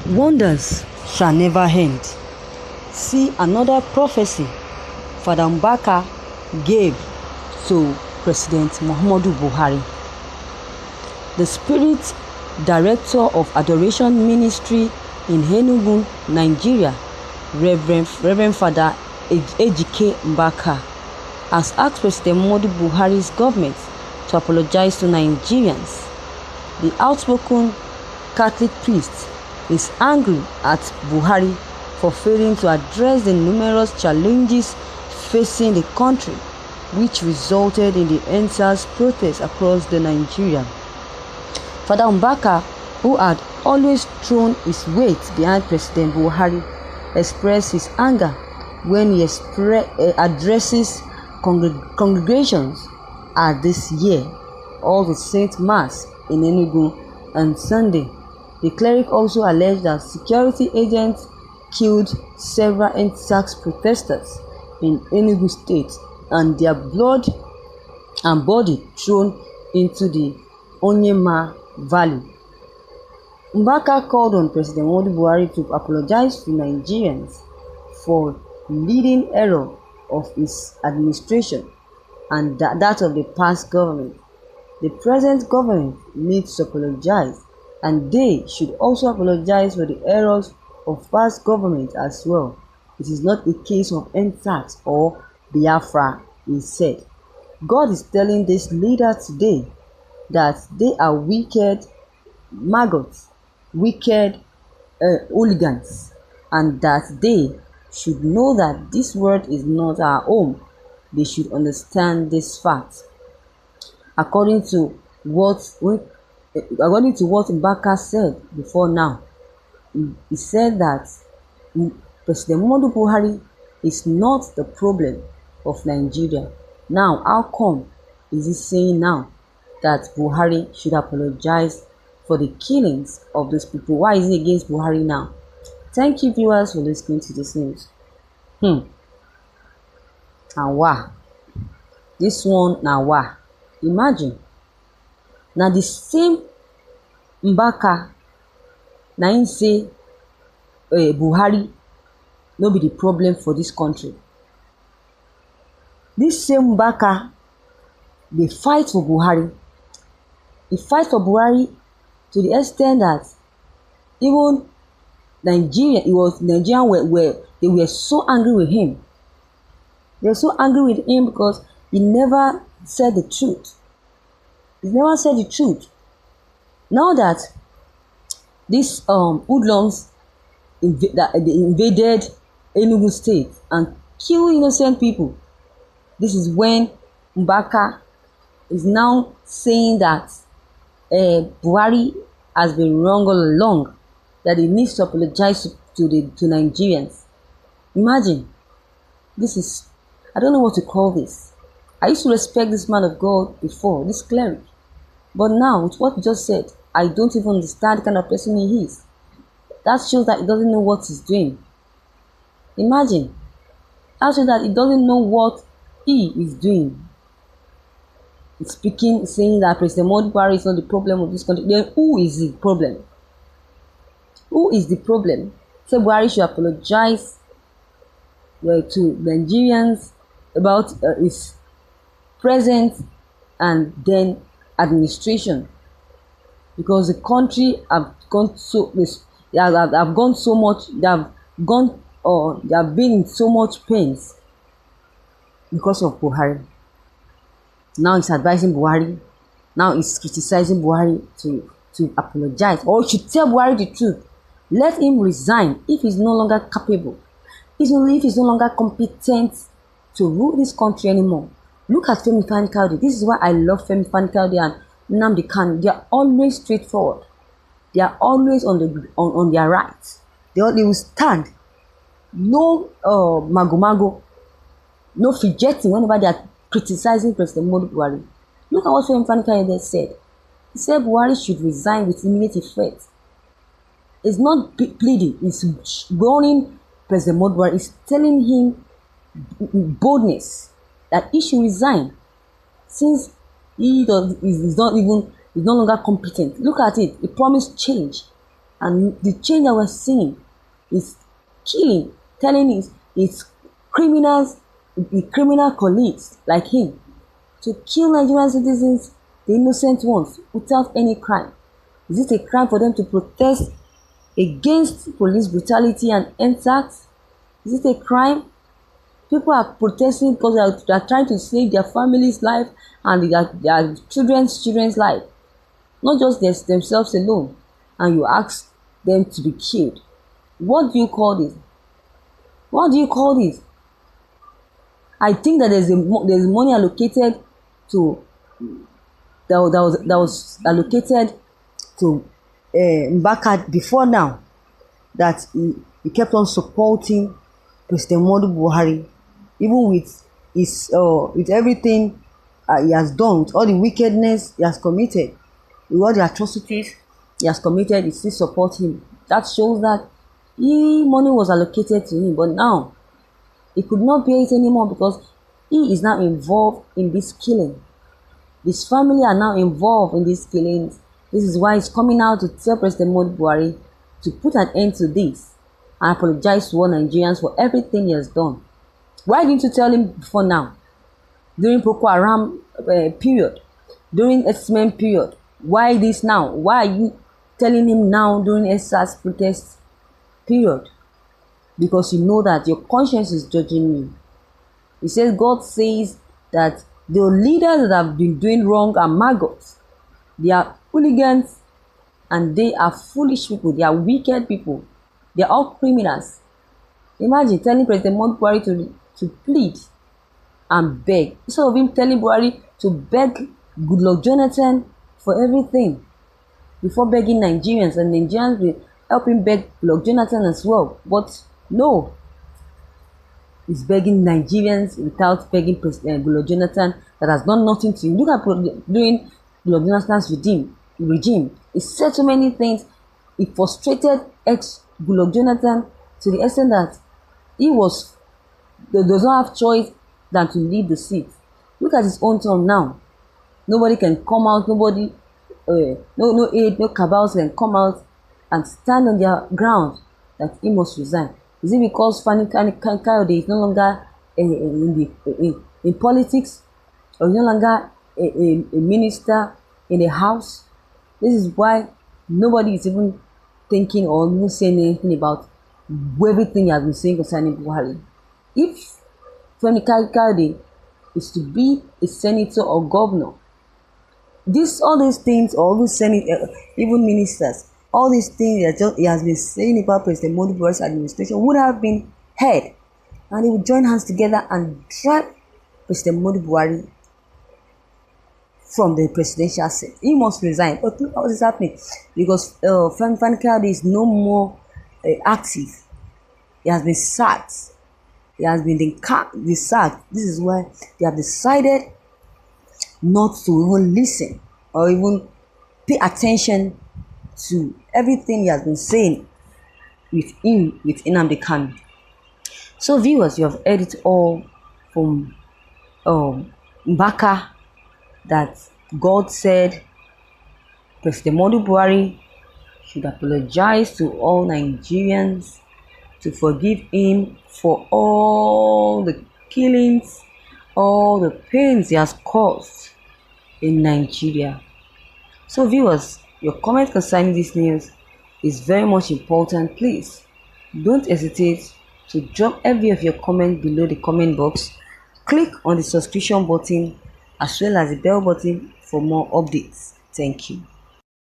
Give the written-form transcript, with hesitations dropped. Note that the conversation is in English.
Wonders shall never end. See another prophecy Father Mbaka gave to President Muhammadu Buhari. The spirit director of Adoration Ministry in Enugu, Nigeria, Reverend Father Ejike Mbaka, has asked President Muhammadu Buhari's government to apologize to Nigerians. The outspoken Catholic priest is angry at Buhari for failing to address the numerous challenges facing the country, which resulted in the EndSARS protests across the Nigeria. Father Mbaka, who had always thrown his weight behind President Buhari, expressed his anger when he addresses congregations at this year All the Saints Mass in Enugu on Sunday. The cleric also alleged that security agents killed several EndSARS protesters in Enugu State and their blood and body thrown into the Onyema Valley. Mbaka called on President Muhammadu Buhari to apologize to Nigerians for leading error of his administration and that of the past government. The present government needs to apologize, and they should also apologize for the errors of past government as well. It is not a case of EndSARS or Biafra, he said. God is telling this leader today that they are wicked maggots, wicked hooligans, and that they should know that this world is not our home. They should understand this fact. According to what Mbaka said before now, he said that President Muhammadu Buhari is not the problem of Nigeria. Now, how come is he saying now that Buhari should apologize for the killings of those people? Why is he against Buhari now? Thank you, viewers, for listening to this news. And wow, this one now wow. Imagine now the same Mbaka now him say Buhari no be the problem for this country. This same Mbaka, they fight for Buhari. He fight for Buhari to the extent that even Nigerian were so angry with him. They were so angry with him because he never said the truth. He never said the truth. Now that these hoodlums invaded Enugu State and killed innocent people, this is when Mbaka is now saying that Buhari has been wrong all along, that he needs to apologize to Nigerians. Imagine, this is, I don't know what to call this. I used to respect this man of God before, this cleric. But now, with what he just said, I don't even understand the kind of person he is. That shows that he doesn't know what he's doing. Imagine. That shows that he doesn't know what he is doing. He's speaking, saying that President Muhammadu Buhari is not the problem of this country. Then who is the problem? Who is the problem? Say Buhari should apologize to Nigerians about his present and then administration, because the country have gone so they have gone so much, they have been in so much pains because of Buhari. Now he's advising Buhari, now he's criticizing Buhari to apologize, or should tell Buhari the truth. Let him resign if he's no longer capable, if he's no longer competent to rule this country anymore. Look at Femi Fani-Kayode. This is why I love Femi Fani-Kayode and Nnamdi Kanu. They are always straightforward. They are always on their right. They will stand. No mago, no fidgeting whenever they are criticizing President Muhammadu Buhari. Look at what Femi Fani-Kayode said. He said Buhari should resign with immediate effect. It's not pleading. It's warning President Muhammadu Buhari. It's telling him boldness that he should resign, since he's no longer competent. Look at it. He promised change. And the change that we're seeing is killing, telling his criminals, the criminal colleagues like him, to kill Nigerian citizens, the innocent ones, without any crime. Is it a crime for them to protest against police brutality and NSAS? Is it a crime? People are protesting because they are trying to save their family's life and their children's life, not just themselves alone. And you ask them to be killed. What do you call this? What do you call this? I think that there's money allocated to that was allocated to Mbaka before now, that he kept on supporting President Muhammadu Buhari, even with everything he has done, with all the wickedness he has committed, with all the atrocities he has committed, he still support him. That shows that money was allocated to him, but now he could not bear it anymore because he is now involved in this killing. His family are now involved in these killings. This is why he's coming out to tell President Muhammadu Buhari to put an end to this and apologize to all Nigerians for everything he has done. Why didn't you tell him before now? During Boko Haram period, during X-Men period. Why this now? Why are you telling him now during SARS protest period? Because you know that your conscience is judging you. He says, God says that the leaders that have been doing wrong are maggots. They are hooligans and they are foolish people. They are wicked people. They are all criminals. Imagine telling President Muhammadu Buhari to plead and beg. Instead of him telling Buhari to beg Goodluck Jonathan for everything before begging Nigerians, and Nigerians will help him beg Goodluck Jonathan as well. But no, he's begging Nigerians without begging President Goodluck Jonathan that has done nothing to him. Look at doing Goodluck Jonathan's regime. He said so many things. He frustrated Goodluck Jonathan to the extent that he does not have choice than to leave the seat. Look at his own turn now. Nobody can come out. Nobody, no aid, no cabals can come out and stand on their ground that he must resign. Is it because Fani Kayode is no longer in politics, or is no longer a minister in the house? This is why nobody is even thinking or even saying anything about everything he has been saying concerning Buhari. If Fani Kayode is to be a senator or governor, all these things, all these even ministers, all these things that he has been saying about President Muhammadu Buhari's administration would have been heard, and he would join hands together and drag President Muhammadu Buhari from the presidential seat. He must resign. But look what is happening, because Fani Kayode is no more active. He has been sacked. He has been sacked. This is why they have decided not to even listen or even pay attention to everything he has been saying with Nnamdi Kanu. So viewers, you have heard it all from Mbaka, that God said President Muhammadu Buhari should apologize to all Nigerians, to forgive him for all the killings, all the pains he has caused in Nigeria. So viewers, your comment concerning this news is very much important. Please don't hesitate to drop every of your comment below the comment box. Click on the subscription button as well as the bell button for more updates. Thank you.